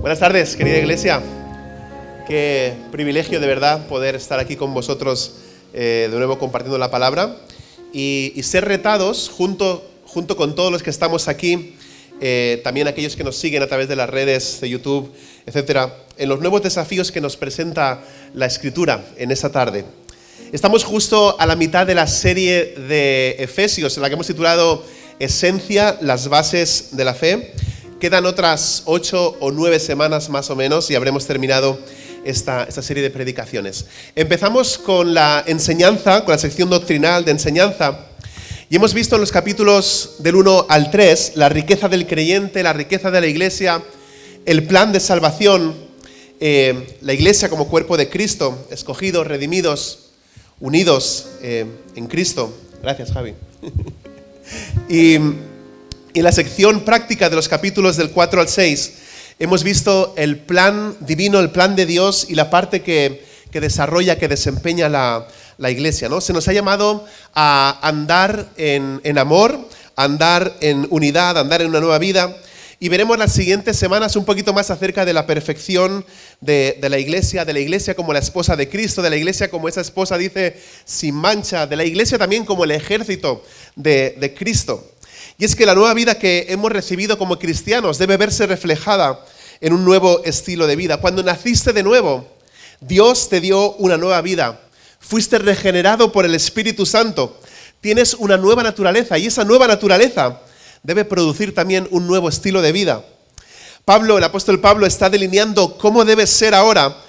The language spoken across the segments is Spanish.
Buenas tardes, querida iglesia. Qué privilegio de verdad poder estar aquí con vosotros de nuevo compartiendo la palabra y ser retados junto con todos los que estamos aquí, también aquellos que nos siguen a través de las redes de YouTube, etcétera, en los nuevos desafíos que nos presenta la Escritura en esta tarde. Estamos justo a la mitad de la serie de Efesios, en la que hemos titulado Esencia, las bases de la fe. Quedan otras 8 o 9 semanas más o menos y habremos terminado esta serie de predicaciones. Empezamos con la enseñanza, con la sección doctrinal de enseñanza, y hemos visto en los capítulos del 1 al 3 la riqueza del creyente, la riqueza de la iglesia, el plan de salvación, la iglesia como cuerpo de Cristo, escogidos, redimidos, unidos en Cristo. Gracias, Javi. Y en la sección práctica de los capítulos del 4 al 6 hemos visto el plan divino, el plan de Dios y la parte que desarrolla, que desempeña la iglesia, ¿no? Se nos ha llamado a andar en amor, a andar en unidad, a andar en una nueva vida. Y veremos las siguientes semanas un poquito más acerca de la perfección de la iglesia como la esposa de Cristo, de la iglesia como esa esposa dice sin mancha, de la iglesia también como el ejército de Cristo. Y es que la nueva vida que hemos recibido como cristianos debe verse reflejada en un nuevo estilo de vida. Cuando naciste de nuevo, Dios te dio una nueva vida. Fuiste regenerado por el Espíritu Santo. Tienes una nueva naturaleza y esa nueva naturaleza debe producir también un nuevo estilo de vida. El apóstol Pablo está delineando cómo debe ser ahora,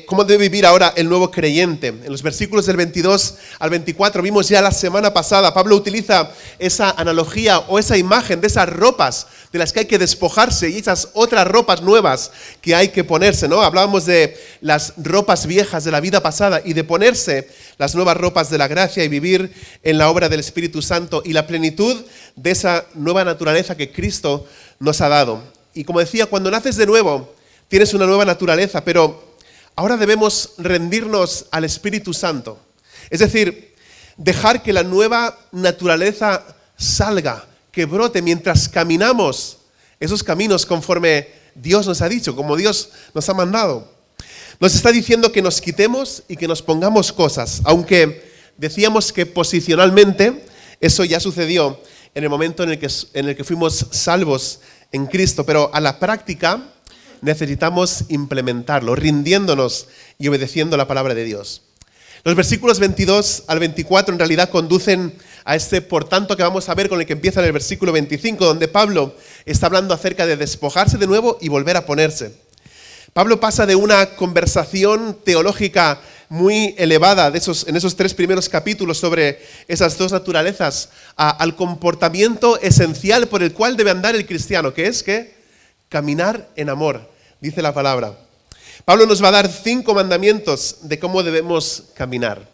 cómo debe vivir ahora el nuevo creyente. En los versículos del 22 al 24 vimos ya la semana pasada, Pablo utiliza esa analogía o esa imagen de esas ropas de las que hay que despojarse y esas otras ropas nuevas que hay que ponerse, ¿no? Hablábamos de las ropas viejas de la vida pasada y de ponerse las nuevas ropas de la gracia y vivir en la obra del Espíritu Santo y la plenitud de esa nueva naturaleza que Cristo nos ha dado. Y como decía, cuando naces de nuevo, tienes una nueva naturaleza, pero ahora debemos rendirnos al Espíritu Santo. Es decir, dejar que la nueva naturaleza salga, que brote mientras caminamos esos caminos conforme Dios nos ha dicho, como Dios nos ha mandado. Nos está diciendo que nos quitemos y que nos pongamos cosas, aunque decíamos que posicionalmente eso ya sucedió en el momento en el que fuimos salvos en Cristo, pero a la práctica necesitamos implementarlo, rindiéndonos y obedeciendo la palabra de Dios. Los versículos 22 al 24 en realidad conducen a este por tanto que vamos a ver con el que empieza en el versículo 25, donde Pablo está hablando acerca de despojarse de nuevo y volver a ponerse. Pablo pasa de una conversación teológica muy elevada en esos 3 primeros capítulos sobre esas dos naturalezas al comportamiento esencial por el cual debe andar el cristiano, que es que caminar en amor, dice la palabra. Pablo nos va a dar 5 mandamientos de cómo debemos caminar.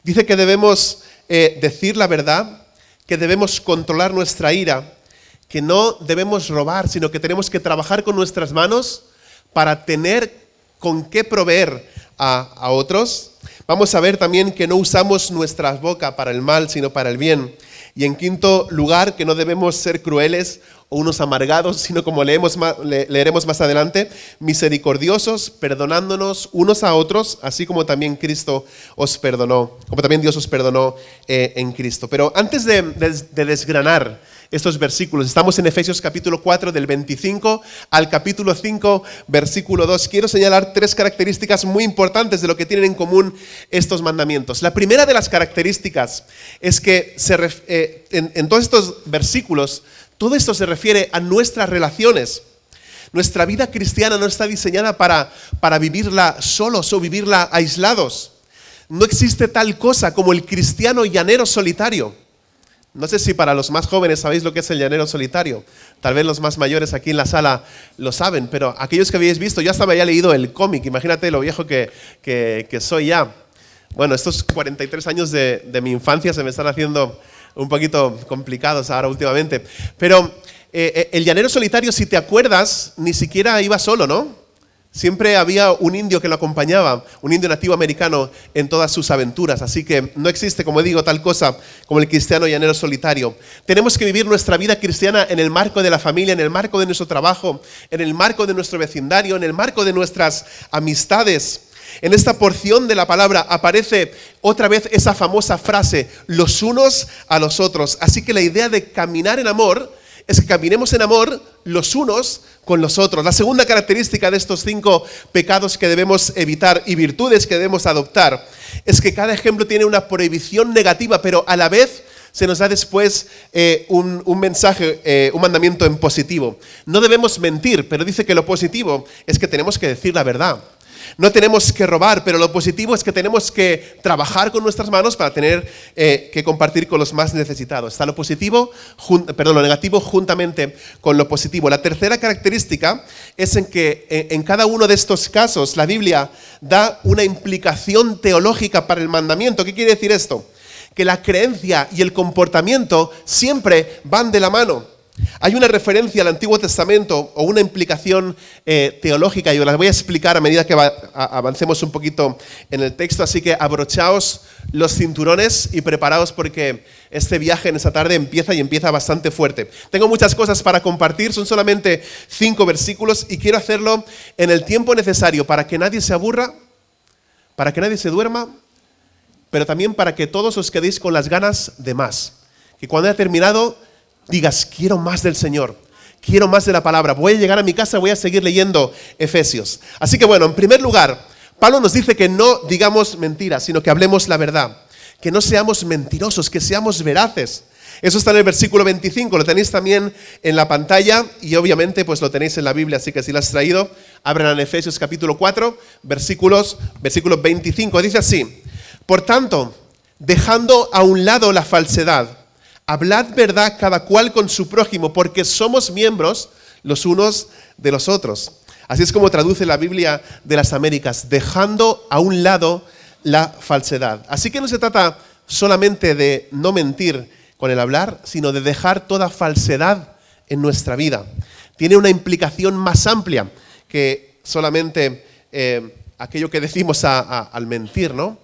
Dice que debemos decir la verdad, que debemos controlar nuestra ira, que no debemos robar, sino que tenemos que trabajar con nuestras manos para tener con qué proveer a otros. Vamos a ver también que no usamos nuestra boca para el mal, sino para el bien. Y en quinto lugar, que no debemos ser crueles o unos amargados, sino como leeremos más adelante, misericordiosos, perdonándonos unos a otros, así como también Cristo os perdonó, como también Dios os perdonó en Cristo. Pero antes de desgranar estos versículos, estamos en Efesios capítulo 4 del 25 al capítulo 5 versículo 2. Quiero señalar 3 características muy importantes de lo que tienen en común estos mandamientos. La primera de las características es que en todos estos versículos, todo esto se refiere a nuestras relaciones. Nuestra vida cristiana no está diseñada para vivirla solos o vivirla aislados. No existe tal cosa como el cristiano llanero solitario. No sé si para los más jóvenes sabéis lo que es el llanero solitario. Tal vez los más mayores aquí en la sala lo saben, pero aquellos que habéis visto, yo hasta me había leído el cómic, imagínate lo viejo que soy ya. Bueno, estos 43 años de mi infancia se me están haciendo un poquito complicados ahora últimamente. Pero el llanero solitario, si te acuerdas, ni siquiera iba solo, ¿no? Siempre había un indio que lo acompañaba, un indio nativo americano en todas sus aventuras. Así que no existe, como digo, tal cosa como el cristiano llanero solitario. Tenemos que vivir nuestra vida cristiana en el marco de la familia, en el marco de nuestro trabajo, en el marco de nuestro vecindario, en el marco de nuestras amistades. En esta porción de la palabra aparece otra vez esa famosa frase, los unos a los otros. Así que la idea de caminar en amor es que caminemos en amor los unos con los otros. La segunda característica de estos 5 pecados que debemos evitar y virtudes que debemos adoptar es que cada ejemplo tiene una prohibición negativa, pero a la vez se nos da después un mensaje, un mandamiento en positivo. No debemos mentir, pero dice que lo positivo es que tenemos que decir la verdad. No tenemos que robar, pero lo positivo es que tenemos que trabajar con nuestras manos para tener que compartir con los más necesitados. Está lo lo negativo juntamente con lo positivo. La tercera característica es en que en cada uno de estos casos la Biblia da una implicación teológica para el mandamiento. ¿Qué quiere decir esto? Que la creencia y el comportamiento siempre van de la mano. Hay una referencia al Antiguo Testamento o una implicación teológica y os las voy a explicar a medida que avancemos un poquito en el texto, así que abrochaos los cinturones y preparaos porque este viaje en esta tarde empieza bastante fuerte. Tengo muchas cosas para compartir, son solamente 5 versículos y quiero hacerlo en el tiempo necesario para que nadie se aburra, para que nadie se duerma, pero también para que todos os quedéis con las ganas de más. Que cuando haya terminado digas, quiero más del Señor, quiero más de la palabra, voy a llegar a mi casa, voy a seguir leyendo Efesios. Así que bueno, en primer lugar, Pablo nos dice que no digamos mentiras, sino que hablemos la verdad, que no seamos mentirosos, que seamos veraces. Eso está en el versículo 25, lo tenéis también en la pantalla y obviamente pues lo tenéis en la Biblia, así que si lo has traído, abran en Efesios capítulo 4, versículo 25, dice así, por tanto, dejando a un lado la falsedad, hablad verdad cada cual con su prójimo, porque somos miembros los unos de los otros. Así es como traduce la Biblia de las Américas, dejando a un lado la falsedad. Así que no se trata solamente de no mentir con el hablar, sino de dejar toda falsedad en nuestra vida. Tiene una implicación más amplia que solamente aquello que decimos al mentir, ¿no?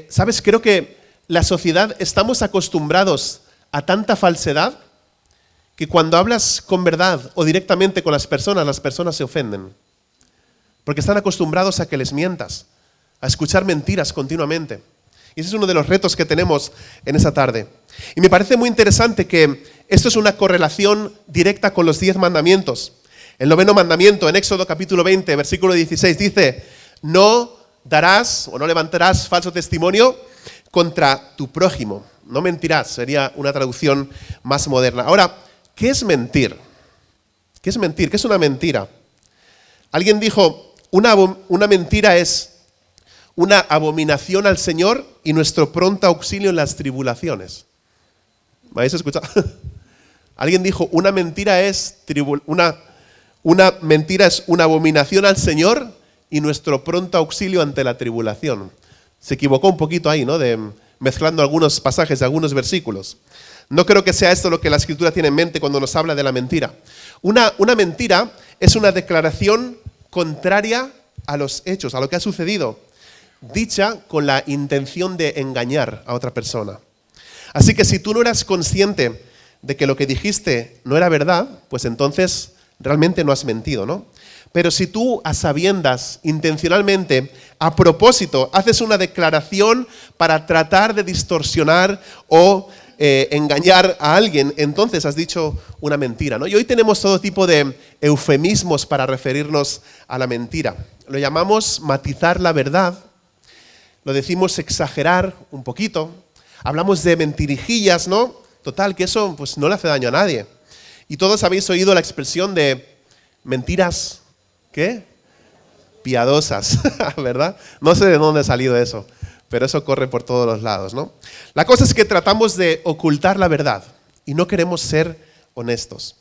¿Sabes? Creo que la sociedad estamos acostumbrados a tanta falsedad que cuando hablas con verdad o directamente con las personas se ofenden. Porque están acostumbrados a que les mientas, a escuchar mentiras continuamente. Y ese es uno de los retos que tenemos en esa tarde. Y me parece muy interesante que esto es una correlación directa con los 10 mandamientos. El 9º mandamiento en Éxodo capítulo 20, versículo 16 dice, no darás o no levantarás falso testimonio contra tu prójimo. No mentirás, sería una traducción más moderna. Ahora, ¿qué es mentir? ¿Qué es mentir? ¿Qué es una mentira? Alguien dijo, una mentira es una abominación al Señor y nuestro pronto auxilio en las tribulaciones. ¿Me habéis escuchado? Alguien dijo, una mentira es una abominación al Señor y nuestro pronto auxilio ante la tribulación. Se equivocó un poquito ahí, ¿no? Mezclando algunos pasajes de algunos versículos. No creo que sea esto lo que la Escritura tiene en mente cuando nos habla de la mentira. Una mentira es una declaración contraria a los hechos, a lo que ha sucedido, dicha con la intención de engañar a otra persona. Así que si tú no eras consciente de que lo que dijiste no era verdad, pues entonces realmente no has mentido, ¿no? Pero si tú a sabiendas, intencionalmente, a propósito, haces una declaración para tratar de distorsionar o engañar a alguien, entonces has dicho una mentira, ¿no? Y hoy tenemos todo tipo de eufemismos para referirnos a la mentira. Lo llamamos matizar la verdad, lo decimos exagerar un poquito, hablamos de mentirijillas, ¿no? Total, que eso pues no le hace daño a nadie. Y todos habéis oído la expresión de mentiras, ¿qué? Piadosas, ¿verdad? No sé de dónde ha salido eso, pero eso corre por todos los lados, ¿no? La cosa es que tratamos de ocultar la verdad y no queremos ser honestos.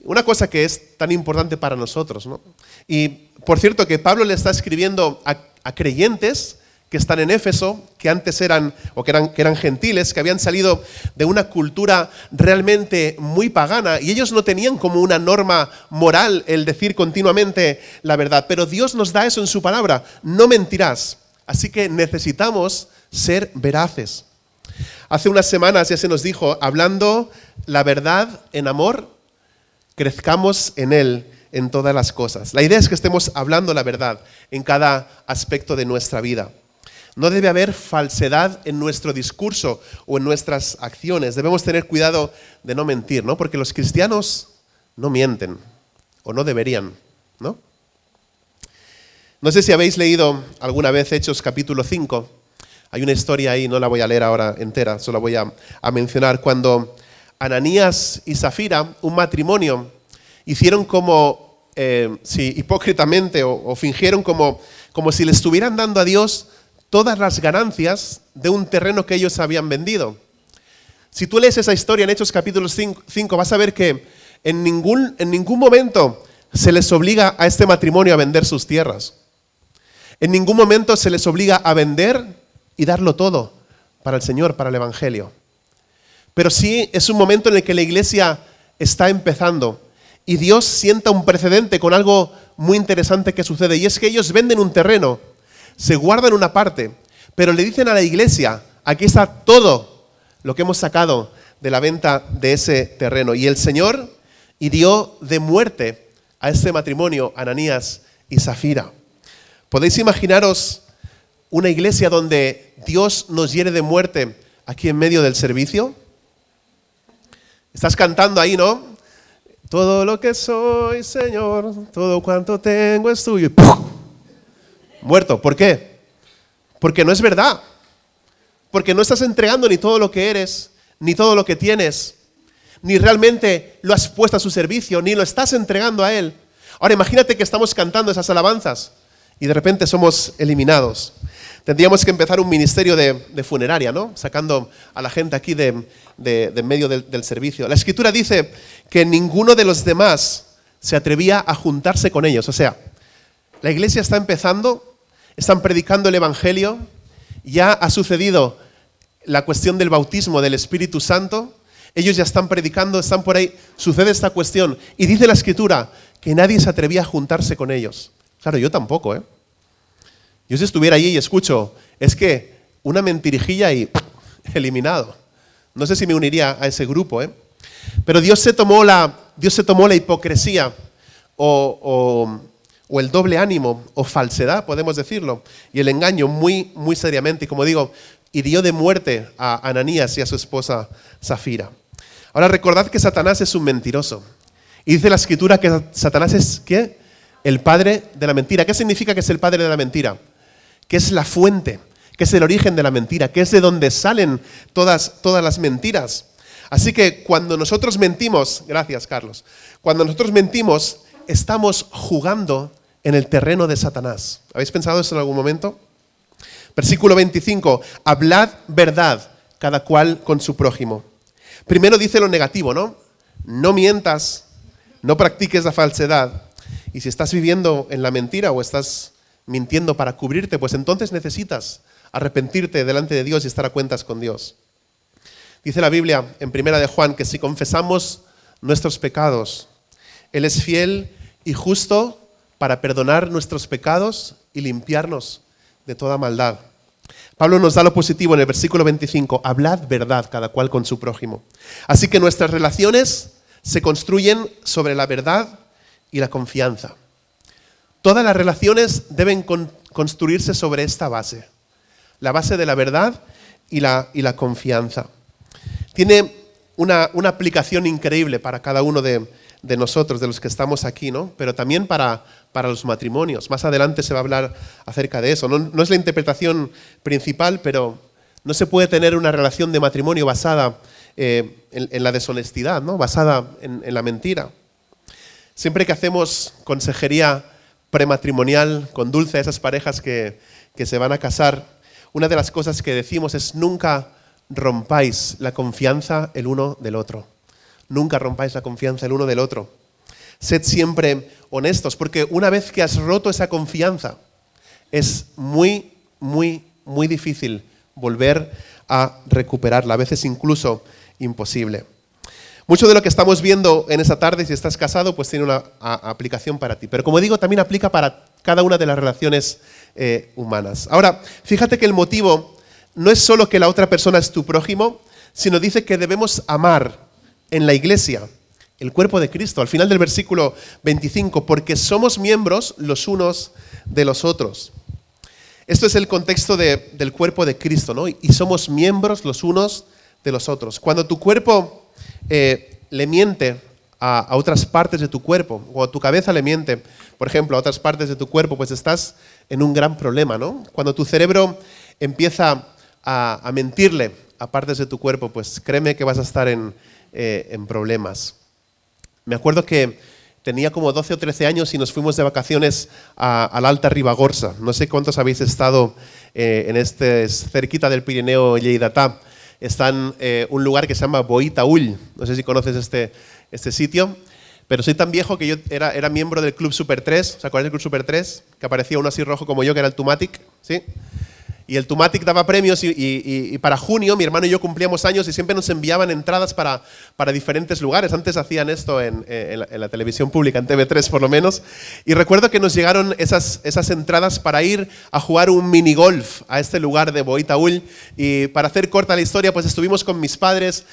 Una cosa que es tan importante para nosotros, ¿no? Y por cierto que Pablo le está escribiendo a creyentes que están en Éfeso, que antes eran gentiles, que habían salido de una cultura realmente muy pagana, y ellos no tenían como una norma moral el decir continuamente la verdad, pero Dios nos da eso en su palabra: no mentirás. Así que necesitamos ser veraces. Hace unas semanas ya se nos dijo, hablando la verdad en amor, crezcamos en él en todas las cosas. La idea es que estemos hablando la verdad en cada aspecto de nuestra vida. No debe haber falsedad en nuestro discurso o en nuestras acciones. Debemos tener cuidado de no mentir, ¿no? Porque los cristianos no mienten, o no deberían, ¿no? No sé si habéis leído alguna vez Hechos capítulo 5. Hay una historia ahí, no la voy a leer ahora entera, solo voy a mencionar cuando Ananías y Zafira, un matrimonio, hicieron como, hipócritamente o fingieron como si le estuvieran dando a Dios todas las ganancias de un terreno que ellos habían vendido. Si tú lees esa historia en Hechos capítulo 5, vas a ver que en ningún momento se les obliga a este matrimonio a vender sus tierras. En ningún momento se les obliga a vender y darlo todo para el Señor, para el Evangelio. Pero sí es un momento en el que la iglesia está empezando y Dios sienta un precedente con algo muy interesante que sucede, y es que ellos venden un terreno, se guardan una parte, pero le dicen a la iglesia: aquí está todo lo que hemos sacado de la venta de ese terreno. Y el Señor hirió de muerte a este matrimonio, Ananías y Zafira. ¿Podéis imaginaros una iglesia donde Dios nos hiere de muerte aquí en medio del servicio? Estás cantando ahí, ¿no? Todo lo que soy, Señor, todo cuanto tengo es tuyo. Y ¡pum! Muerto. ¿Por qué? Porque no es verdad. Porque no estás entregando ni todo lo que eres, ni todo lo que tienes, ni realmente lo has puesto a su servicio, ni lo estás entregando a Él. Ahora imagínate que estamos cantando esas alabanzas y de repente somos eliminados. Tendríamos que empezar un ministerio de funeraria, ¿no? Sacando a la gente aquí de medio del servicio. La Escritura dice que ninguno de los demás se atrevía a juntarse con ellos. O sea, la iglesia está empezando, están predicando el Evangelio, ya ha sucedido la cuestión del bautismo del Espíritu Santo, ellos ya están predicando, están por ahí, sucede esta cuestión, y dice la Escritura que nadie se atrevía a juntarse con ellos. Claro, yo tampoco, ¿eh? Yo si estuviera allí y escucho, es que una mentirijilla y eliminado. No sé si me uniría a ese grupo, ¿eh? Pero Dios se tomó la hipocresía o el doble ánimo o falsedad, podemos decirlo, y el engaño muy, muy seriamente. Y como digo, hirió de muerte a Ananías y a su esposa Zafira. Ahora recordad que Satanás es un mentiroso. Y dice la Escritura que Satanás es, ¿qué? El padre de la mentira. ¿Qué significa que es el padre de la mentira? Que es la fuente, que es el origen de la mentira, que es de donde salen todas las mentiras. Así que cuando nosotros mentimos, gracias Carlos, cuando nosotros mentimos, estamos jugando en el terreno de Satanás. ¿Habéis pensado eso en algún momento? Versículo 25, hablad verdad, cada cual con su prójimo. Primero dice lo negativo, ¿no? No mientas, no practiques la falsedad. Y si estás viviendo en la mentira o estás mintiendo para cubrirte, pues entonces necesitas arrepentirte delante de Dios y estar a cuentas con Dios. Dice la Biblia en 1 de Juan que si confesamos nuestros pecados, Él es fiel y justo para perdonar nuestros pecados y limpiarnos de toda maldad. Pablo nos da lo positivo en el versículo 25, hablad verdad cada cual con su prójimo. Así que nuestras relaciones se construyen sobre la verdad y la confianza. Todas las relaciones deben construirse sobre esta base, la base de la verdad y la confianza. Tiene una aplicación increíble para cada uno de nosotros, de los que estamos aquí, ¿no? Pero también para los matrimonios. Más adelante se va a hablar acerca de eso. No es la interpretación principal, pero no se puede tener una relación de matrimonio basada en la deshonestidad, ¿no? Basada en la mentira. Siempre que hacemos consejería prematrimonial con Dulce a esas parejas que se van a casar, una de las cosas que decimos es nunca rompáis la confianza el uno del otro. Nunca rompáis la confianza el uno del otro. Sed siempre honestos, porque una vez que has roto esa confianza, es muy, muy muy difícil volver a recuperarla, a veces incluso imposible. Mucho de lo que estamos viendo en esta tarde, si estás casado, pues tiene una aplicación para ti. Pero como digo, también aplica para cada una de las relaciones humanas. Ahora, fíjate que el motivo no es solo que la otra persona es tu prójimo, sino dice que debemos amar en la iglesia, el cuerpo de Cristo. Al final del versículo 25, porque somos miembros los unos de los otros. Esto es el contexto del cuerpo de Cristo, ¿no? Y somos miembros los unos de los otros. Cuando tu cuerpo le miente a otras partes de tu cuerpo, o tu cabeza le miente, por ejemplo, a otras partes de tu cuerpo, pues estás en un gran problema, ¿no? Cuando tu cerebro empieza a mentirle a partes de tu cuerpo, pues créeme que vas a estar en problemas. Me acuerdo que tenía como 12 o 13 años y nos fuimos de vacaciones a la Alta Ribagorça. No sé cuántos habéis estado cerquita del Pirineo lleidatà. Está en un lugar que se llama Boí-Taüll. No sé si conoces este sitio, pero soy tan viejo que yo era miembro del Club Super 3. ¿Os acordáis del Club Super 3? Que aparecía uno así rojo como yo, que era el Tumatic, ¿sí? Y el Tumatic daba premios y para junio mi hermano y yo cumplíamos años y siempre nos enviaban entradas para diferentes lugares. Antes hacían esto en la televisión pública, en TV3 por lo menos. Y recuerdo que nos llegaron esas entradas para ir a jugar un minigolf a este lugar de Boí-Taüll. Y para hacer corta la historia, pues estuvimos con mis padres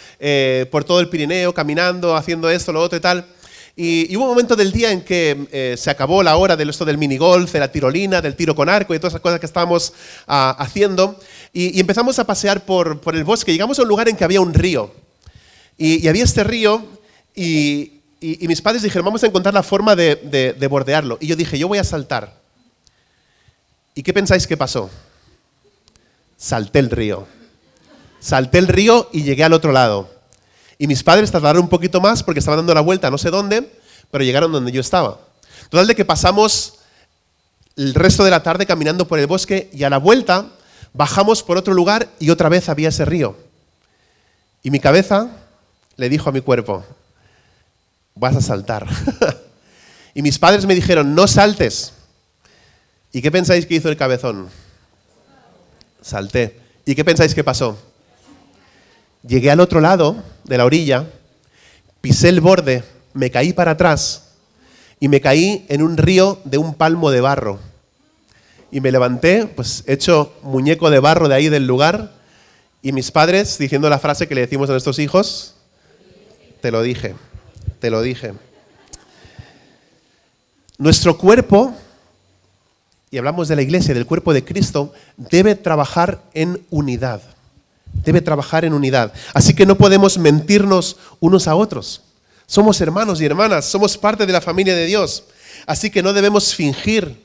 por todo el Pirineo, caminando, haciendo esto, lo otro y tal. Y hubo un momento del día en que se acabó la hora de esto del minigolf, de la tirolina, del tiro con arco y todas esas cosas que estábamos haciendo. Y empezamos a pasear por el bosque. Llegamos a un lugar en que había un río. Y había este río y mis padres dijeron, vamos a encontrar la forma de bordearlo. Y yo dije, yo voy a saltar. ¿Y qué pensáis que pasó? Salté el río. Salté el río y llegué al otro lado. Y mis padres tardaron un poquito más porque estaban dando la vuelta no sé dónde, pero llegaron donde yo estaba. Total de que pasamos el resto de la tarde caminando por el bosque y a la vuelta bajamos por otro lugar y otra vez había ese río. Y mi cabeza le dijo a mi cuerpo, vas a saltar. Y mis padres me dijeron, no saltes. ¿Y qué pensáis que hizo el cabezón? Salté. ¿Y qué pensáis que pasó? Llegué al otro lado de la orilla, pisé el borde, me caí para atrás y me caí en un río de un palmo de barro. Y me levanté, pues hecho muñeco de barro de ahí del lugar, y mis padres diciendo la frase que le decimos a nuestros hijos, te lo dije, te lo dije. Nuestro cuerpo, y hablamos de la iglesia, del cuerpo de Cristo, debe trabajar en unidad. Debe trabajar en unidad. Así que no podemos mentirnos unos a otros. Somos hermanos y hermanas, somos parte de la familia de Dios. Así que no debemos fingir,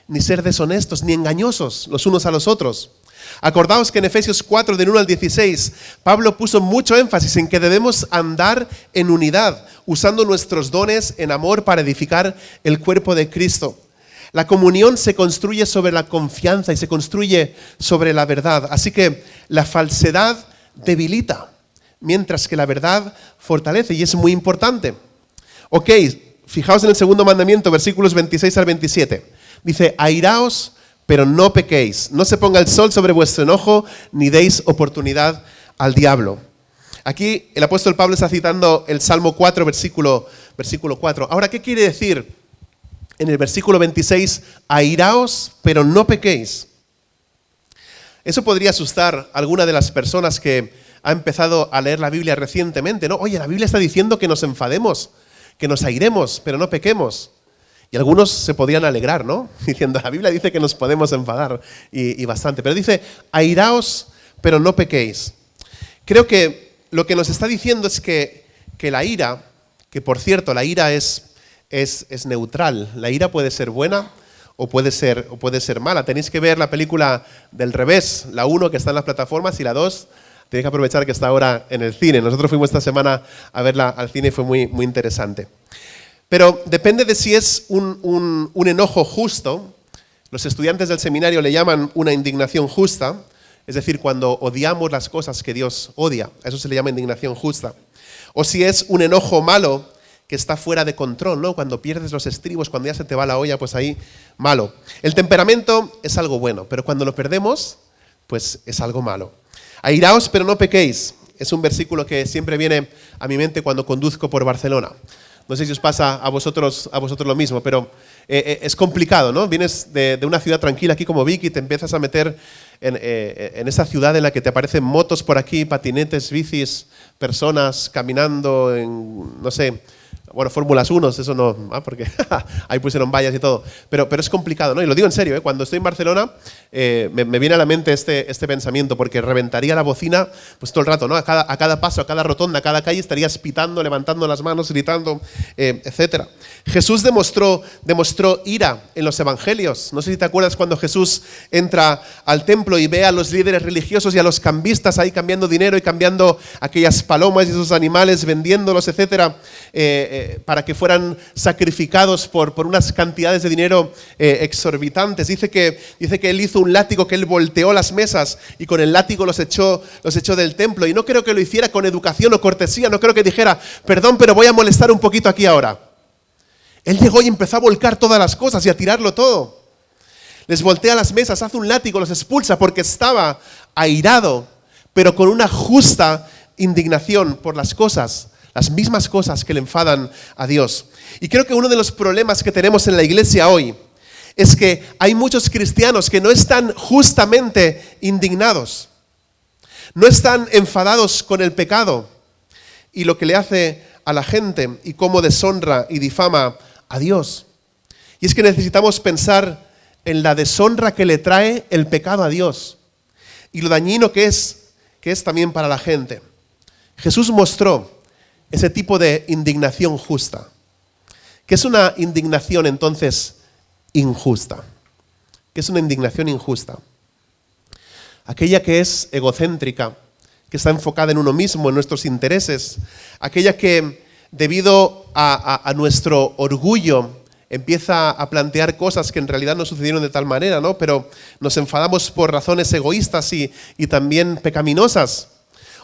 ni ser deshonestos, ni engañosos los unos a los otros. Acordaos que en Efesios 4, del 1 al 16, Pablo puso mucho énfasis en que debemos andar en unidad, usando nuestros dones en amor para edificar el cuerpo de Cristo. La comunión se construye sobre la confianza y se construye sobre la verdad. Así que la falsedad debilita, mientras que la verdad fortalece, y es muy importante. Ok, fijaos en el segundo mandamiento, versículos 26 al 27. Dice, airaos, pero no pequéis. No se ponga el sol sobre vuestro enojo, ni deis oportunidad al diablo. Aquí el apóstol Pablo está citando el Salmo 4, versículo 4. Ahora, ¿qué quiere decir? En el versículo 26, airaos, pero no pequéis. Eso podría asustar a alguna de las personas que ha empezado a leer la Biblia recientemente, ¿no? Oye, la Biblia está diciendo que nos enfademos, que nos airemos, pero no pequemos. Y algunos se podrían alegrar, ¿no? Diciendo, la Biblia dice que nos podemos enfadar y bastante. Pero dice, airaos, pero no pequéis. Creo que lo que nos está diciendo es que la ira, que por cierto, la ira es neutral. La ira puede ser buena o puede ser mala. Tenéis que ver la película del revés, la 1 que está en las plataformas y la 2 tenéis que aprovechar que está ahora en el cine. Nosotros fuimos esta semana a verla al cine y fue muy, muy interesante. Pero depende de si es un enojo justo. Los estudiantes del seminario le llaman una indignación justa, es decir, cuando odiamos las cosas que Dios odia. A eso se le llama indignación justa. O si es un enojo malo, que está fuera de control, ¿no? Cuando pierdes los estribos, cuando ya se te va la olla, pues ahí, malo. El temperamento es algo bueno, pero cuando lo perdemos, pues es algo malo. Airaos, pero no pequéis. Es un versículo que siempre viene a mi mente cuando conduzco por Barcelona. No sé si os pasa a vosotros lo mismo, pero es complicado, ¿no? Vienes de una ciudad tranquila aquí como Vic y te empiezas a meter en esa ciudad en la que te aparecen motos por aquí, patinetes, bicis, personas caminando en, no sé, bueno, Fórmulas 1, eso no, porque ahí pusieron vallas y todo, pero es complicado, ¿no? Y lo digo en serio, cuando estoy en Barcelona me viene a la mente este pensamiento, porque reventaría la bocina pues todo el rato, ¿no? A cada paso, a cada rotonda, a cada calle estarías pitando, levantando las manos, gritando, etc. Jesús demostró ira en los evangelios. No sé si te acuerdas cuando Jesús entra al templo y ve a los líderes religiosos y a los cambistas ahí cambiando dinero y cambiando aquellas palomas y esos animales, vendiéndolos, etc., para que fueran sacrificados por unas cantidades de dinero exorbitantes. Dice que él hizo un látigo, que él volteó las mesas y con el látigo los echó del templo. Y no creo que lo hiciera con educación o cortesía, no creo que dijera, perdón, pero voy a molestar un poquito aquí ahora. Él llegó y empezó a volcar todas las cosas y a tirarlo todo. Les voltea las mesas, hace un látigo, los expulsa porque estaba airado, pero con una justa indignación por las cosas, las mismas cosas que le enfadan a Dios. Y creo que uno de los problemas que tenemos en la iglesia hoy es que hay muchos cristianos que no están justamente indignados, no están enfadados con el pecado y lo que le hace a la gente y cómo deshonra y difama a Dios. Y es que necesitamos pensar en la deshonra que le trae el pecado a Dios y lo dañino que es también para la gente. Jesús mostró ese tipo de indignación justa. ¿Qué es una indignación entonces injusta? ¿Qué es una indignación injusta? Aquella que es egocéntrica, que está enfocada en uno mismo, en nuestros intereses, aquella que debido a nuestro orgullo empieza a plantear cosas que en realidad no sucedieron de tal manera, ¿no? Pero nos enfadamos por razones egoístas y también pecaminosas.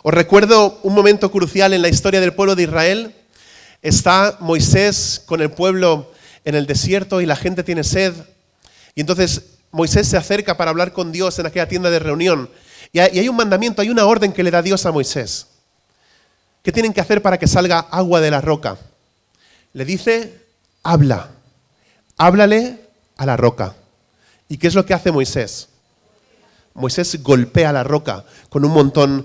Os recuerdo un momento crucial en la historia del pueblo de Israel. Está Moisés con el pueblo en el desierto y la gente tiene sed. Y entonces Moisés se acerca para hablar con Dios en aquella tienda de reunión. Y hay un mandamiento, hay una orden que le da Dios a Moisés. ¿Qué tienen que hacer para que salga agua de la roca? Le dice, háblale a la roca. ¿Y qué es lo que hace Moisés? Moisés golpea la roca con un montón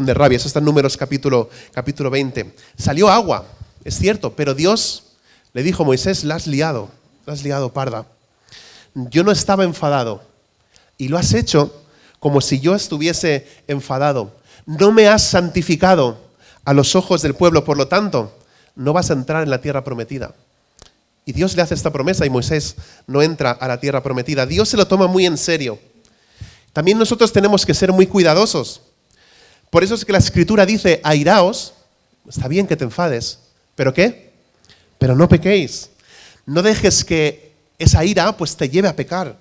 de rabia. Eso está en Números capítulo 20. Salió agua, es cierto, pero Dios le dijo, Moisés, la has liado parda. Yo no estaba enfadado y lo has hecho como si yo estuviese enfadado. No me has santificado a los ojos del pueblo, por lo tanto, no vas a entrar en la tierra prometida. Y Dios le hace esta promesa y Moisés no entra a la tierra prometida. Dios se lo toma muy en serio. También nosotros tenemos que ser muy cuidadosos. Por eso es que la Escritura dice, airaos, está bien que te enfades, ¿pero qué? Pero no pequéis. No dejes que esa ira pues te lleve a pecar.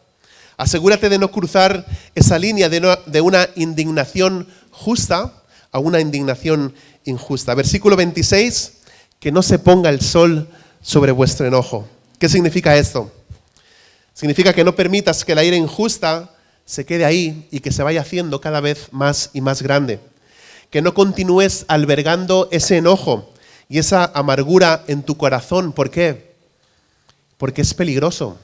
Asegúrate de no cruzar esa línea de una indignación justa a una indignación injusta. Versículo 26, que no se ponga el sol sobre vuestro enojo. ¿Qué significa esto? Significa que no permitas que la ira injusta se quede ahí y que se vaya haciendo cada vez más y más grande. Que no continúes albergando ese enojo y esa amargura en tu corazón. ¿Por qué? Porque es peligroso.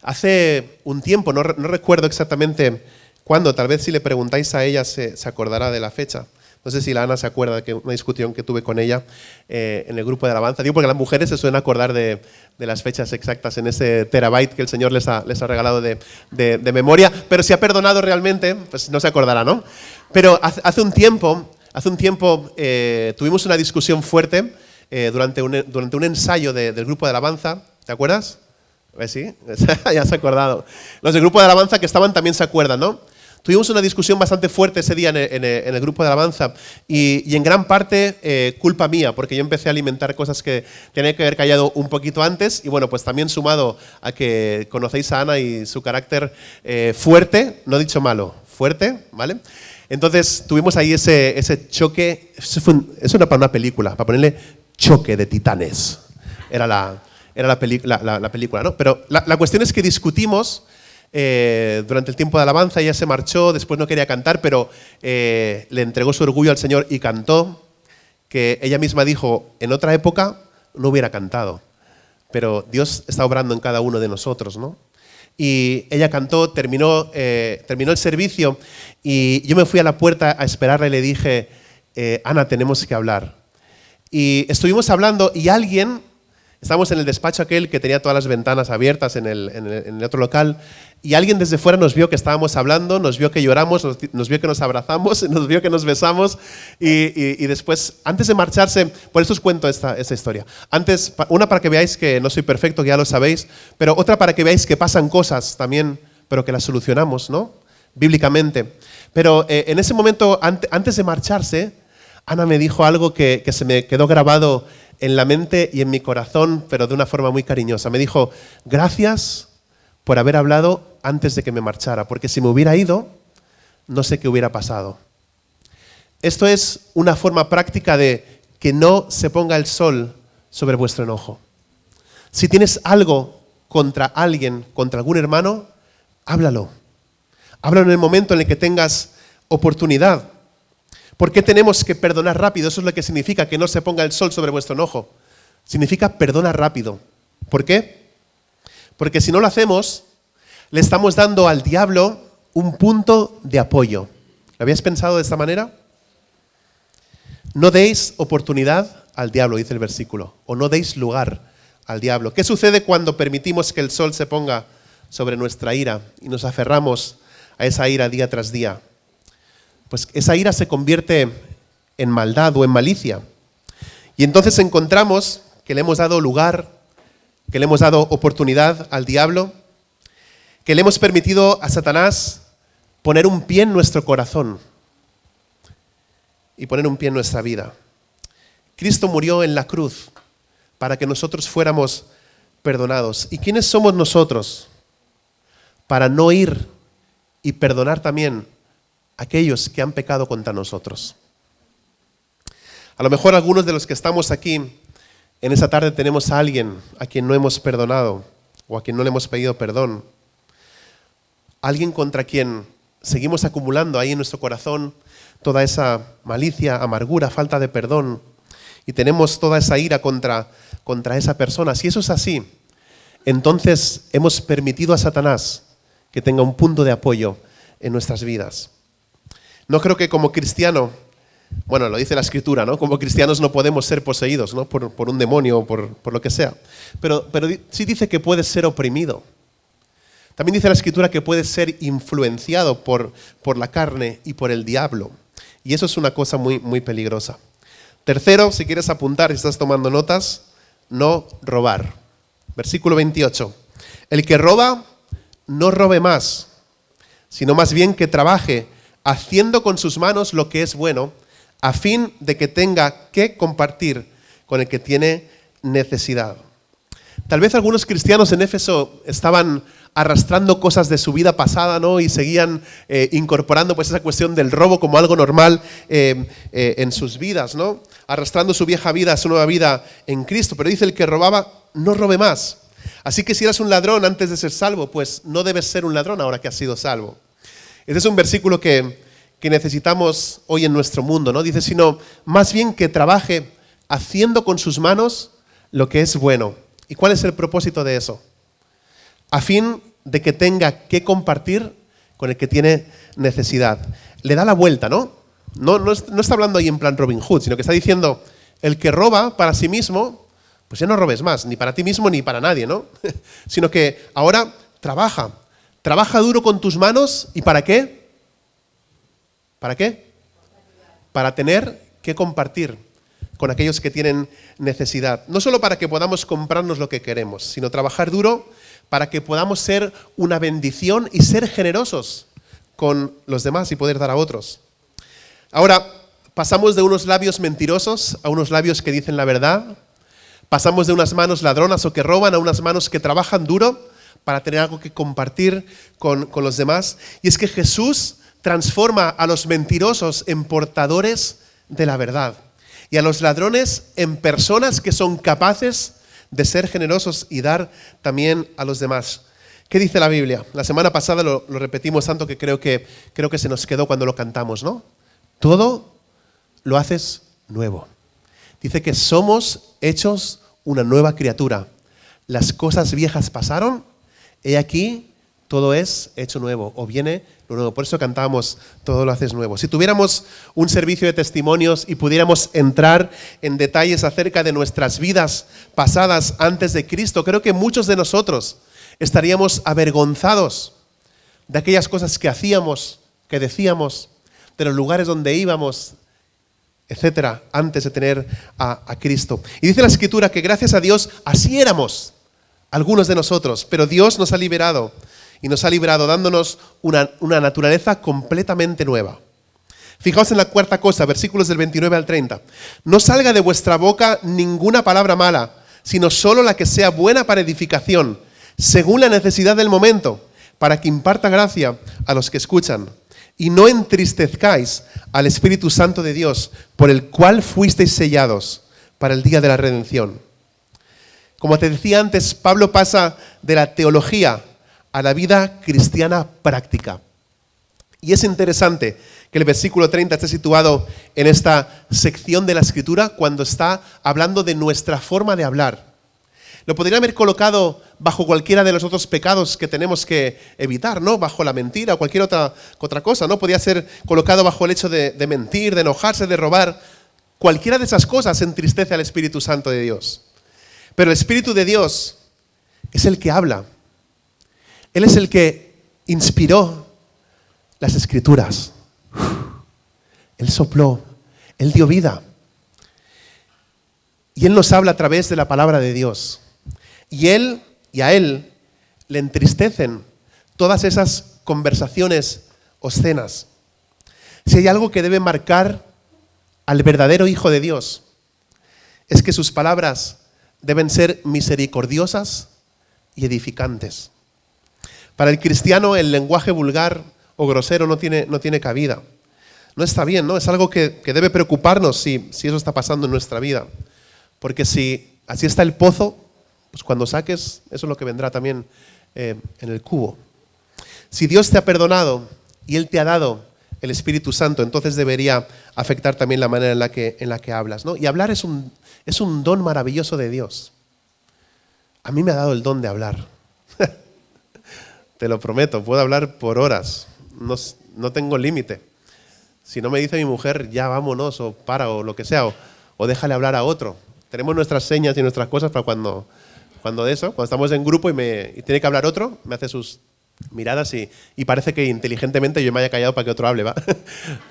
Hace un tiempo, no recuerdo exactamente cuándo, tal vez si le preguntáis a ella se acordará de la fecha. No sé si la Ana se acuerda de una discusión que tuve con ella en el grupo de alabanza. Digo porque las mujeres se suelen acordar de las fechas exactas en ese terabyte que el Señor les ha regalado de memoria. Pero si ha perdonado realmente, pues no se acordará, ¿no? Pero hace un tiempo tuvimos una discusión fuerte durante un ensayo del grupo de alabanza. ¿Te acuerdas? Sí, ya se ha acordado. Los del grupo de alabanza que estaban también se acuerdan, ¿no? Tuvimos una discusión bastante fuerte ese día en el grupo de alabanza y en gran parte culpa mía, porque yo empecé a alimentar cosas que tenía que haber callado un poquito antes y bueno, pues también sumado a que conocéis a Ana y su carácter fuerte, no he dicho malo, fuerte, ¿vale? Entonces tuvimos ahí ese choque, eso era para una película, para ponerle choque de titanes, era la película, ¿no? Pero la cuestión es que discutimos durante el tiempo de alabanza. Ella se marchó, después no quería cantar, pero le entregó su orgullo al Señor y cantó, que ella misma dijo, en otra época no hubiera cantado, pero Dios está obrando en cada uno de nosotros, ¿no? Y ella cantó, terminó el servicio y yo me fui a la puerta a esperarla y le dije, Ana, tenemos que hablar. Y estuvimos hablando y estábamos en el despacho aquel que tenía todas las ventanas abiertas en el otro local, y alguien desde fuera nos vio que estábamos hablando, nos vio que lloramos, nos vio que nos abrazamos, nos vio que nos besamos, y después, antes de marcharse, por eso os cuento esta historia. Antes, una para que veáis que no soy perfecto, que ya lo sabéis, pero otra para que veáis que pasan cosas también, pero que las solucionamos, ¿no? Bíblicamente. Pero en ese momento, antes de marcharse, Ana me dijo algo que se me quedó grabado en la mente y en mi corazón, pero de una forma muy cariñosa. Me dijo, gracias por haber hablado antes de que me marchara, porque si me hubiera ido, no sé qué hubiera pasado. Esto es una forma práctica de que no se ponga el sol sobre vuestro enojo. Si tienes algo contra alguien, contra algún hermano, háblalo. Háblalo en el momento en el que tengas oportunidad. ¿Por qué tenemos que perdonar rápido? Eso es lo que significa que no se ponga el sol sobre vuestro enojo. Significa perdona rápido. ¿Por qué? Porque si no lo hacemos, le estamos dando al diablo un punto de apoyo. ¿Lo habías pensado de esta manera? No deis oportunidad al diablo, dice el versículo, o no deis lugar al diablo. ¿Qué sucede cuando permitimos que el sol se ponga sobre nuestra ira y nos aferramos a esa ira día tras día? Pues esa ira se convierte en maldad o en malicia. Y entonces encontramos que le hemos dado lugar, que le hemos dado oportunidad al diablo, que le hemos permitido a Satanás poner un pie en nuestro corazón y poner un pie en nuestra vida. Cristo murió en la cruz para que nosotros fuéramos perdonados. ¿Y quiénes somos nosotros para no ir y perdonar también a aquellos que han pecado contra nosotros? A lo mejor algunos de los que estamos aquí en esta tarde tenemos a alguien a quien no hemos perdonado o a quien no le hemos pedido perdón. Alguien contra quien seguimos acumulando ahí en nuestro corazón toda esa malicia, amargura, falta de perdón, y tenemos toda esa ira contra esa persona. Si eso es así, entonces hemos permitido a Satanás que tenga un punto de apoyo en nuestras vidas. No creo que como cristiano, bueno, lo dice la Escritura, ¿no? Como cristianos no podemos ser poseídos, ¿no? por un demonio o por lo que sea. Pero sí dice que puedes ser oprimido. También dice la Escritura que puedes ser influenciado por la carne y por el diablo. Y eso es una cosa muy, muy peligrosa. Tercero, si quieres apuntar, si estás tomando notas, no robar. Versículo 28. El que roba, no robe más, sino más bien que trabaje haciendo con sus manos lo que es bueno, a fin de que tenga que compartir con el que tiene necesidad. Tal vez algunos cristianos en Éfeso estaban arrastrando cosas de su vida pasada, ¿no? Y seguían incorporando pues esa cuestión del robo como algo normal en sus vidas, ¿no? Arrastrando su vieja vida a su nueva vida en Cristo. Pero dice el que robaba, no robe más. Así que si eras un ladrón antes de ser salvo, pues no debes ser un ladrón ahora que has sido salvo. Este es un versículo que necesitamos hoy en nuestro mundo, ¿no? Dice, sino más bien que trabaje haciendo con sus manos lo que es bueno. ¿Y cuál es el propósito de eso? A fin de que tenga que compartir con el que tiene necesidad. Le da la vuelta, ¿no? No está hablando ahí en plan Robin Hood, sino que está diciendo, el que roba para sí mismo, pues ya no robes más, ni para ti mismo ni para nadie, ¿no? Sino que ahora trabaja duro con tus manos, ¿y para qué? ¿Para qué? Para tener que compartir con aquellos que tienen necesidad. No solo para que podamos comprarnos lo que queremos, sino trabajar duro para que podamos ser una bendición y ser generosos con los demás y poder dar a otros. Ahora, pasamos de unos labios mentirosos a unos labios que dicen la verdad. Pasamos de unas manos ladronas o que roban a unas manos que trabajan duro para tener algo que compartir con los demás. Y es que Jesús transforma a los mentirosos en portadores de la verdad y a los ladrones en personas que son capaces de ser generosos y dar también a los demás. ¿Qué dice la Biblia? La semana pasada lo repetimos tanto que creo que se nos quedó cuando lo cantamos, ¿no? Todo lo haces nuevo. Dice que somos hechos una nueva criatura. Las cosas viejas pasaron, he aquí, todo es hecho nuevo, o viene lo nuevo. Por eso cantábamos, todo lo haces nuevo. Si tuviéramos un servicio de testimonios y pudiéramos entrar en detalles acerca de nuestras vidas pasadas antes de Cristo, creo que muchos de nosotros estaríamos avergonzados de aquellas cosas que hacíamos, que decíamos, de los lugares donde íbamos, etcétera, antes de tener a Cristo. Y dice la Escritura que gracias a Dios así éramos algunos de nosotros, pero Dios nos ha liberado y nos ha librado dándonos una naturaleza completamente nueva. Fijaos en la cuarta cosa, versículos del 29 al 30. No salga de vuestra boca ninguna palabra mala, sino solo la que sea buena para edificación, según la necesidad del momento, para que imparta gracia a los que escuchan. Y no entristezcáis al Espíritu Santo de Dios, por el cual fuisteis sellados para el día de la redención. Como te decía antes, Pablo pasa de la teología a la vida cristiana práctica. Y es interesante que el versículo 30 esté situado en esta sección de la Escritura cuando está hablando de nuestra forma de hablar. Lo podrían haber colocado bajo cualquiera de los otros pecados que tenemos que evitar, ¿no? Bajo la mentira o cualquier otra cosa, ¿no? Podría ser colocado bajo el hecho de mentir, de enojarse, de robar. Cualquiera de esas cosas entristece al Espíritu Santo de Dios. Pero el Espíritu de Dios es el que habla. Él es el que inspiró las Escrituras. Él sopló, Él dio vida. Y Él nos habla a través de la palabra de Dios. Y a Él le entristecen todas esas conversaciones obscenas. Si hay algo que debe marcar al verdadero Hijo de Dios, es que sus palabras deben ser misericordiosas y edificantes. Para el cristiano el lenguaje vulgar o grosero no tiene cabida. No está bien, ¿no? Es algo que debe preocuparnos si eso está pasando en nuestra vida. Porque si así está el pozo, pues cuando saques, eso es lo que vendrá también en el cubo. Si Dios te ha perdonado y Él te ha dado el Espíritu Santo, entonces debería afectar también la manera en la que hablas, ¿no? Y hablar es un don maravilloso de Dios. A mí me ha dado el don de hablar. Te lo prometo, puedo hablar por horas. No tengo límite. Si no me dice mi mujer, ya vámonos, o para, o lo que sea, o déjale hablar a otro. Tenemos nuestras señas y nuestras cosas para cuando estamos en grupo y tiene que hablar otro, me hace sus miradas y parece que inteligentemente yo me haya callado para que otro hable, ¿va?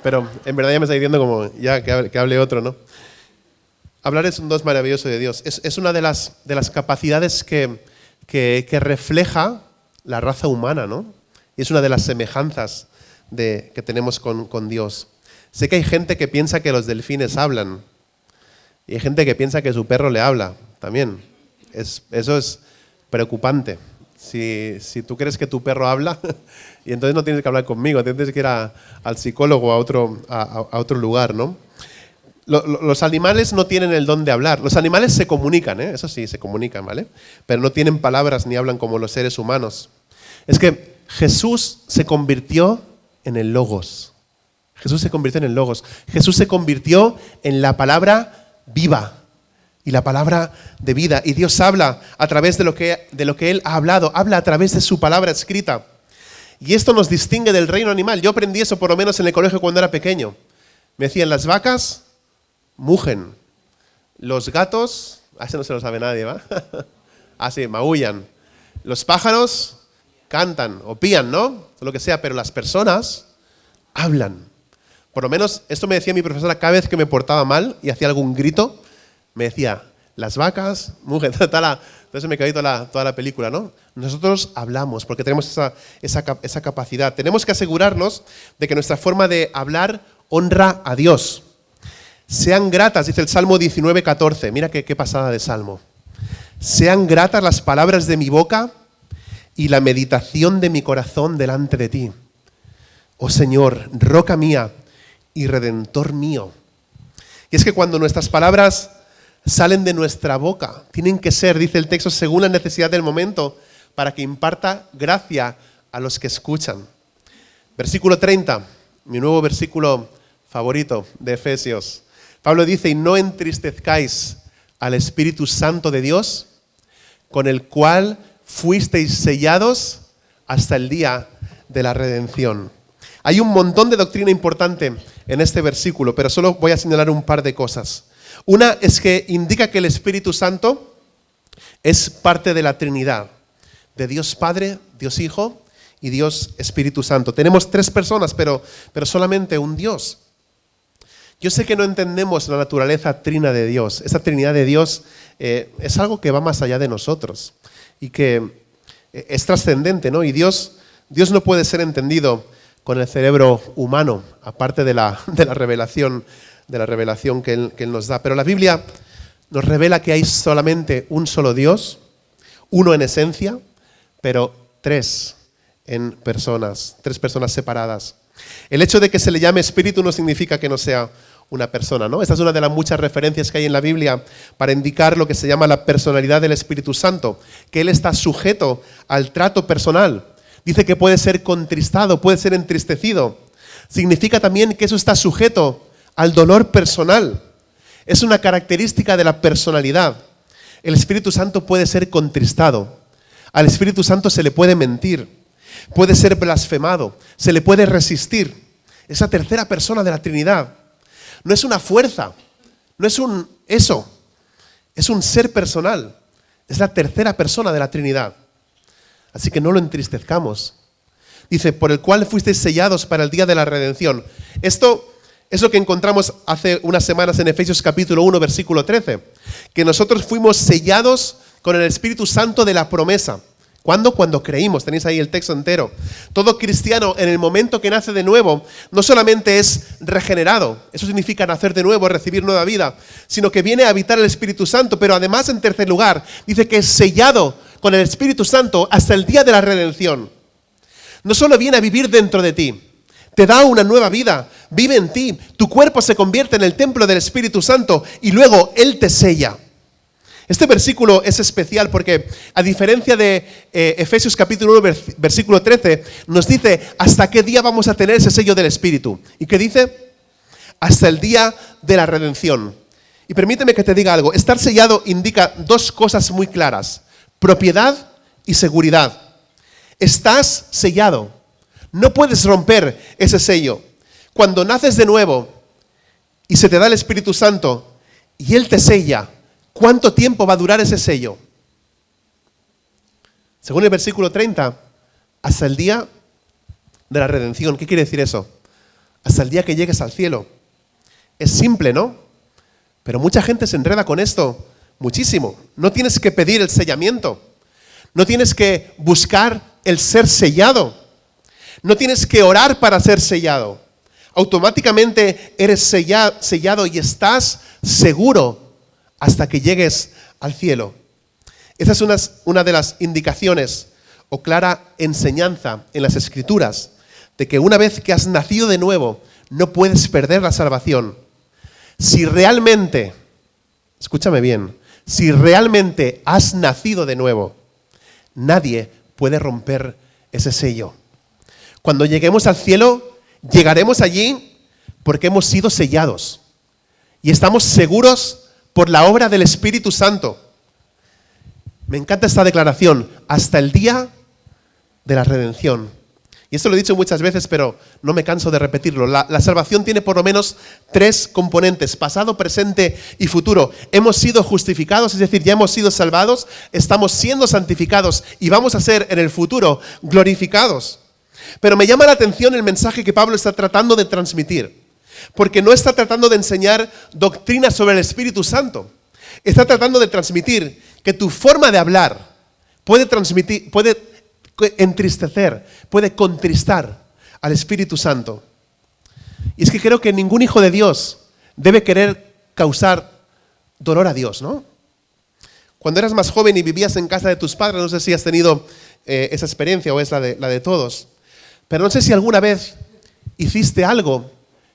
Pero en verdad ya me está diciendo como ya que hable otro, ¿no? Hablar es un don maravilloso de Dios. Es una de las capacidades que refleja la raza humana, ¿no? Y es una de las semejanzas que tenemos con Dios. Sé que hay gente que piensa que los delfines hablan. Y hay gente que piensa que su perro le habla también. Eso es preocupante. Si tú crees que tu perro habla, y entonces no tienes que hablar conmigo, tienes que ir al psicólogo a otro lugar, ¿no? Los animales no tienen el don de hablar. Los animales se comunican, eso sí, se comunican, ¿vale? Pero no tienen palabras ni hablan como los seres humanos. Es que Jesús se convirtió en el Logos. Jesús se convirtió en el Logos. Jesús se convirtió en la palabra viva y la palabra de vida. Y Dios habla a través de lo que Él ha hablado, habla a través de su palabra escrita. Y esto nos distingue del reino animal. Yo aprendí eso por lo menos en el colegio cuando era pequeño. Me decían, las vacas mugen, los gatos, eso no se lo sabe nadie, ¿va? Así, maullan. Los pájaros cantan o pían, ¿no? Lo que sea, pero las personas hablan. Por lo menos, esto me decía mi profesora cada vez que me portaba mal y hacía algún grito, me decía, las vacas mugen. Entonces me caí toda la película, ¿no? Nosotros hablamos porque tenemos esa capacidad. Tenemos que asegurarnos de que nuestra forma de hablar honra a Dios. Sean gratas, dice el Salmo 19:14. Mira qué pasada de Salmo. Sean gratas las palabras de mi boca y la meditación de mi corazón delante de ti. Oh Señor, roca mía y redentor mío. Y es que cuando nuestras palabras salen de nuestra boca, tienen que ser, dice el texto, según la necesidad del momento, para que imparta gracia a los que escuchan. Versículo 30, mi nuevo versículo favorito de Efesios. Pablo dice, y no entristezcáis al Espíritu Santo de Dios, con el cual fuisteis sellados hasta el día de la redención. Hay un montón de doctrina importante en este versículo, pero solo voy a señalar un par de cosas. Una es que indica que el Espíritu Santo es parte de la Trinidad, de Dios Padre, Dios Hijo y Dios Espíritu Santo. Tenemos tres personas, pero solamente un Dios. Yo sé que no entendemos la naturaleza trina de Dios. Esa Trinidad de Dios es algo que va más allá de nosotros y que es trascendente, ¿no? Y Dios no puede ser entendido con el cerebro humano, aparte de la revelación que Él nos da. Pero la Biblia nos revela que hay solamente un solo Dios, uno en esencia, pero tres personas separadas. El hecho de que se le llame Espíritu no significa que no sea una persona, ¿no? Esta es una de las muchas referencias que hay en la Biblia para indicar lo que se llama la personalidad del Espíritu Santo, que Él está sujeto al trato personal. Dice que puede ser contristado, puede ser entristecido. Significa también que eso está sujeto al dolor personal. Es una característica de la personalidad. El Espíritu Santo puede ser contristado. Al Espíritu Santo se le puede mentir. Puede ser blasfemado. Se le puede resistir. Es la tercera persona de la Trinidad. No es una fuerza. No es un eso. Es un ser personal. Es la tercera persona de la Trinidad. Así que no lo entristezcamos. Dice, por el cual fuisteis sellados para el día de la redención. Esto es lo que encontramos hace unas semanas en Efesios capítulo 1, versículo 13. Que nosotros fuimos sellados con el Espíritu Santo de la promesa. ¿Cuándo? Cuando creímos. Tenéis ahí el texto entero. Todo cristiano, en el momento que nace de nuevo, no solamente es regenerado. Eso significa nacer de nuevo, recibir nueva vida. Sino que viene a habitar el Espíritu Santo. Pero además, en tercer lugar, dice que es sellado con el Espíritu Santo hasta el día de la redención. No solo viene a vivir dentro de ti, te da una nueva vida, vive en ti, tu cuerpo se convierte en el templo del Espíritu Santo y luego Él te sella. Este versículo es especial porque, a diferencia de Efesios capítulo 1, versículo 13, nos dice hasta qué día vamos a tener ese sello del Espíritu. ¿Y qué dice? Hasta el día de la redención. Y permíteme que te diga algo, estar sellado indica dos cosas muy claras. Propiedad y seguridad. Estás sellado. No puedes romper ese sello. Cuando naces de nuevo y se te da el Espíritu Santo y Él te sella, ¿cuánto tiempo va a durar ese sello? Según el versículo 30, hasta el día de la redención. ¿Qué quiere decir eso? Hasta el día que llegues al cielo. Es simple, ¿no? Pero mucha gente se enreda con esto. Muchísimo. No tienes que pedir el sellamiento. No tienes que buscar el ser sellado. No tienes que orar para ser sellado. Automáticamente eres sellado y estás seguro hasta que llegues al cielo. Esa es una de las indicaciones o clara enseñanza en las Escrituras de que una vez que has nacido de nuevo, no puedes perder la salvación. Si realmente, escúchame bien, si realmente has nacido de nuevo, nadie puede romper ese sello. Cuando lleguemos al cielo, llegaremos allí porque hemos sido sellados y estamos seguros por la obra del Espíritu Santo. Me encanta esta declaración, hasta el día de la redención. Y esto lo he dicho muchas veces, pero no me canso de repetirlo. La salvación tiene por lo menos tres componentes, pasado, presente y futuro. Hemos sido justificados, es decir, ya hemos sido salvados, estamos siendo santificados y vamos a ser en el futuro glorificados. Pero me llama la atención el mensaje que Pablo está tratando de transmitir, porque no está tratando de enseñar doctrina sobre el Espíritu Santo. Está tratando de transmitir que tu forma de hablar puede entristecer, puede contristar al Espíritu Santo. Y es que creo que ningún hijo de Dios debe querer causar dolor a Dios, ¿no? Cuando eras más joven y vivías en casa de tus padres, no sé si has tenido esa experiencia o es la de todos, pero no sé si alguna vez hiciste algo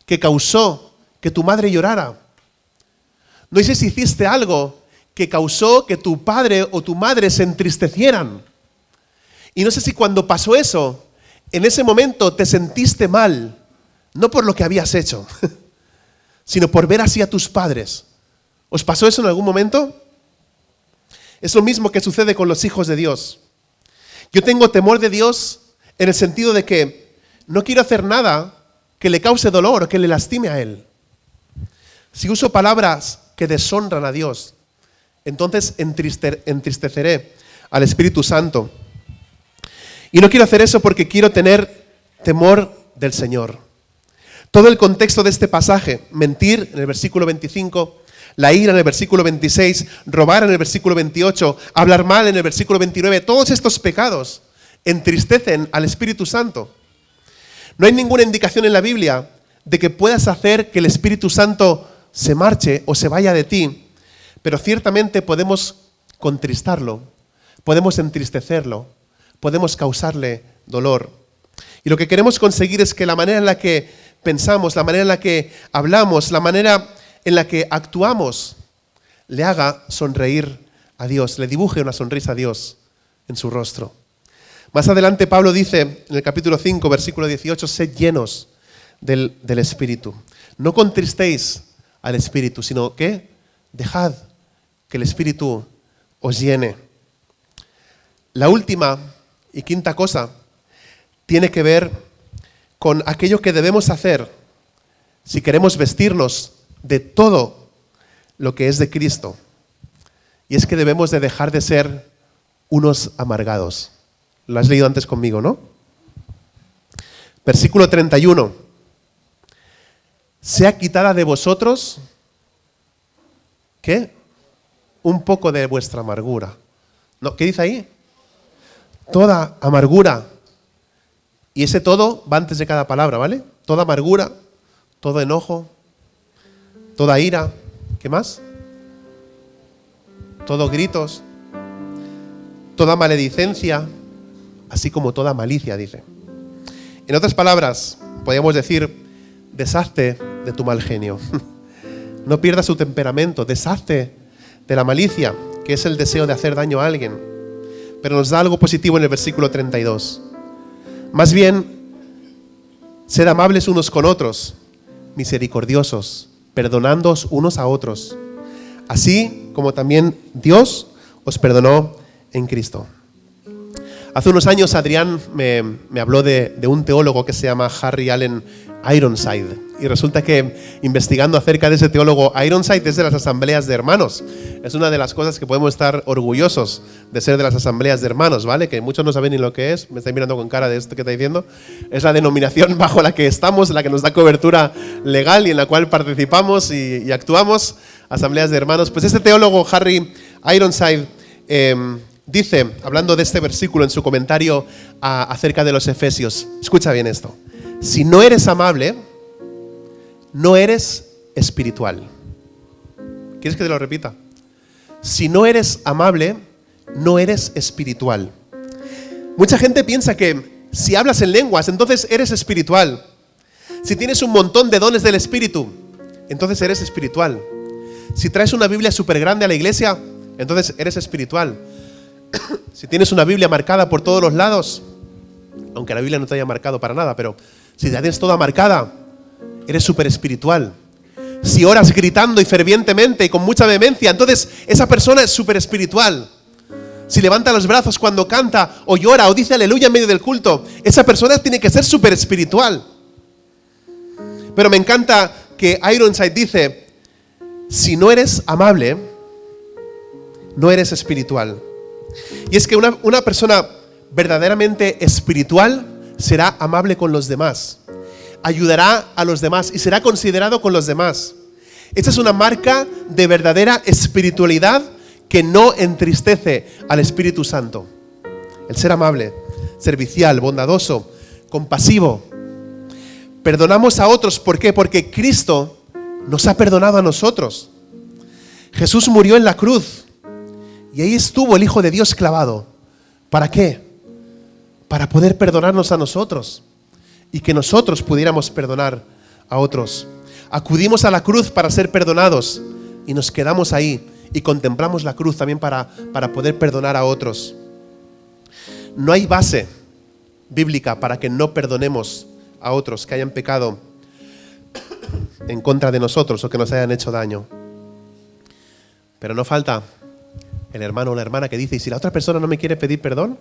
que causó que tu madre llorara. No sé si hiciste algo que causó que tu padre o tu madre se entristecieran. Y no sé si cuando pasó eso, en ese momento te sentiste mal, no por lo que habías hecho, sino por ver así a tus padres. ¿Os pasó eso en algún momento? Es lo mismo que sucede con los hijos de Dios. Yo tengo temor de Dios en el sentido de que no quiero hacer nada que le cause dolor o que le lastime a Él. Si uso palabras que deshonran a Dios, entonces entristeceré al Espíritu Santo. Y no quiero hacer eso porque quiero tener temor del Señor. Todo el contexto de este pasaje, mentir en el versículo 25, la ira en el versículo 26, robar en el versículo 28, hablar mal en el versículo 29, todos estos pecados entristecen al Espíritu Santo. No hay ninguna indicación en la Biblia de que puedas hacer que el Espíritu Santo se marche o se vaya de ti, pero ciertamente podemos contristarlo, podemos entristecerlo, podemos causarle dolor. Y lo que queremos conseguir es que la manera en la que pensamos, la manera en la que hablamos, la manera en la que actuamos, le haga sonreír a Dios, le dibuje una sonrisa a Dios en su rostro. Más adelante Pablo dice en el capítulo 5, versículo 18, sed llenos del Espíritu. No contristéis al Espíritu, sino que dejad que el Espíritu os llene. La última y quinta cosa tiene que ver con aquello que debemos hacer si queremos vestirnos de todo lo que es de Cristo. Y es que debemos de dejar de ser unos amargados. Lo has leído antes conmigo, ¿no? Versículo 31. Sea quitada de vosotros, ¿qué? Un poco de vuestra amargura. ¿No? ¿Qué dice ahí? Toda amargura. Y ese todo va antes de cada palabra, ¿vale? Toda amargura, todo enojo, toda ira. ¿Qué más? Todo gritos, toda maledicencia, así como toda malicia, dice. En otras palabras, podríamos decir, deshazte de tu mal genio. No pierdas tu temperamento, deshazte de la malicia, que es el deseo de hacer daño a alguien. Pero nos da algo positivo en el versículo 32. Más bien, sed amables unos con otros, misericordiosos, perdonándoos unos a otros, así como también Dios os perdonó en Cristo. Hace unos años Adrián me habló de un teólogo que se llama Harry Allen Ironside. Y resulta que investigando acerca de ese teólogo, Ironside es de las asambleas de hermanos. Es una de las cosas que podemos estar orgullosos de ser de las asambleas de hermanos, ¿vale? Que muchos no saben ni lo que es. Me estáis mirando con cara de esto que está diciendo. Es la denominación bajo la que estamos, la que nos da cobertura legal y en la cual participamos y actuamos. Asambleas de hermanos. Pues este teólogo, Harry Ironside, dice, hablando de este versículo en su comentario acerca de los Efesios, escucha bien esto: si no eres amable, no eres espiritual. ¿Quieres que te lo repita? Si no eres amable, no eres espiritual. Mucha gente piensa que si hablas en lenguas, entonces eres espiritual. Si tienes un montón de dones del Espíritu, entonces eres espiritual. Si traes una Biblia súper grande a la iglesia, entonces eres espiritual. Si tienes una Biblia marcada por todos los lados, aunque la Biblia no te haya marcado para nada, pero si la tienes toda marcada, eres súper espiritual. Si oras gritando y fervientemente y con mucha vehemencia, entonces esa persona es súper espiritual. Si levanta los brazos cuando canta o llora o dice aleluya en medio del culto, esa persona tiene que ser súper espiritual. Pero me encanta que Ironside dice, si no eres amable, no eres espiritual. Y es que una persona verdaderamente espiritual será amable con los demás, ayudará a los demás y será considerado con los demás. Esta es una marca de verdadera espiritualidad que no entristece al Espíritu Santo. El ser amable, servicial, bondadoso, compasivo. Perdonamos a otros, ¿por qué? Porque Cristo nos ha perdonado a nosotros. Jesús murió en la cruz y ahí estuvo el Hijo de Dios clavado. ¿Para qué? Para poder perdonarnos a nosotros y que nosotros pudiéramos perdonar a otros. Acudimos a la cruz para ser perdonados y nos quedamos ahí y contemplamos la cruz también para poder perdonar a otros. No hay base bíblica para que no perdonemos a otros que hayan pecado en contra de nosotros o que nos hayan hecho daño. Pero no falta el hermano o la hermana que dice, ¿y si la otra persona no me quiere pedir perdón?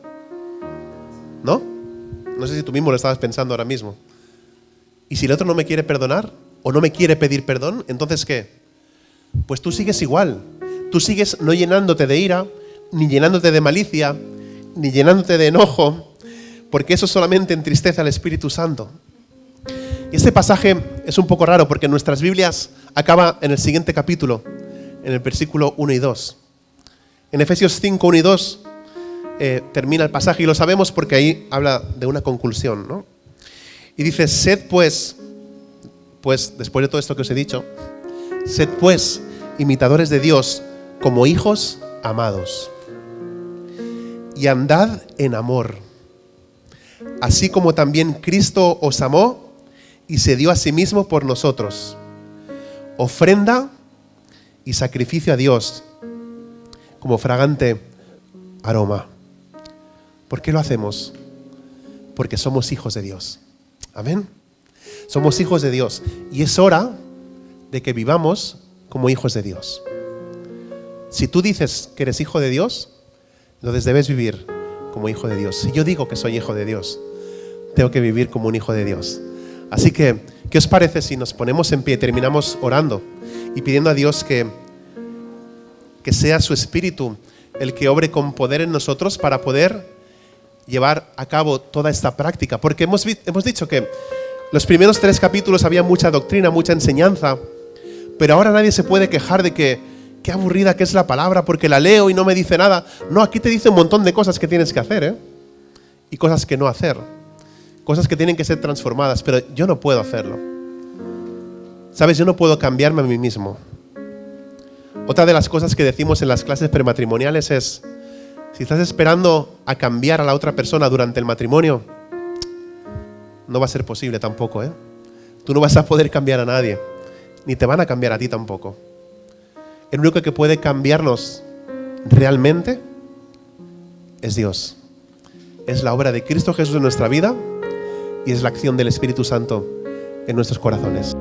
¿No? No sé si tú mismo lo estabas pensando ahora mismo. ¿Y si el otro no me quiere perdonar o no me quiere pedir perdón? ¿Entonces qué? Pues tú sigues igual. Tú sigues no llenándote de ira, ni llenándote de malicia, ni llenándote de enojo, porque eso solamente entristece al Espíritu Santo. Y este pasaje es un poco raro porque en nuestras Biblias acaba en el siguiente capítulo, en el versículo 1 y 2. En Efesios 5, 1 y 2 termina el pasaje y lo sabemos porque ahí habla de una conclusión, ¿no? Y dice, sed pues, después de todo esto que os he dicho, sed pues imitadores de Dios como hijos amados. Y andad en amor, así como también Cristo os amó y se dio a sí mismo por nosotros, ofrenda y sacrificio a Dios como fragante aroma. ¿Por qué lo hacemos? Porque somos hijos de Dios. Amén. Somos hijos de Dios y es hora de que vivamos como hijos de Dios. Si tú dices que eres hijo de Dios, entonces debes vivir como hijo de Dios. Si yo digo que soy hijo de Dios, tengo que vivir como un hijo de Dios. Así que, ¿qué os parece si nos ponemos en pie y terminamos orando y pidiendo a Dios que sea su Espíritu el que obre con poder en nosotros para poder llevar a cabo toda esta práctica? Porque hemos dicho que los primeros 3 capítulos había mucha doctrina, mucha enseñanza, pero ahora nadie se puede quejar de que qué aburrida que es la palabra porque la leo y no me dice nada. No, aquí te dice un montón de cosas que tienes que hacer, y cosas que no hacer, cosas que tienen que ser transformadas, pero yo no puedo hacerlo. ¿Sabes? Yo no puedo cambiarme a mí mismo. Otra de las cosas que decimos en las clases prematrimoniales es, si estás esperando a cambiar a la otra persona durante el matrimonio, no va a ser posible tampoco, Tú no vas a poder cambiar a nadie, ni te van a cambiar a ti tampoco. El único que puede cambiarnos realmente es Dios. Es la obra de Cristo Jesús en nuestra vida y es la acción del Espíritu Santo en nuestros corazones.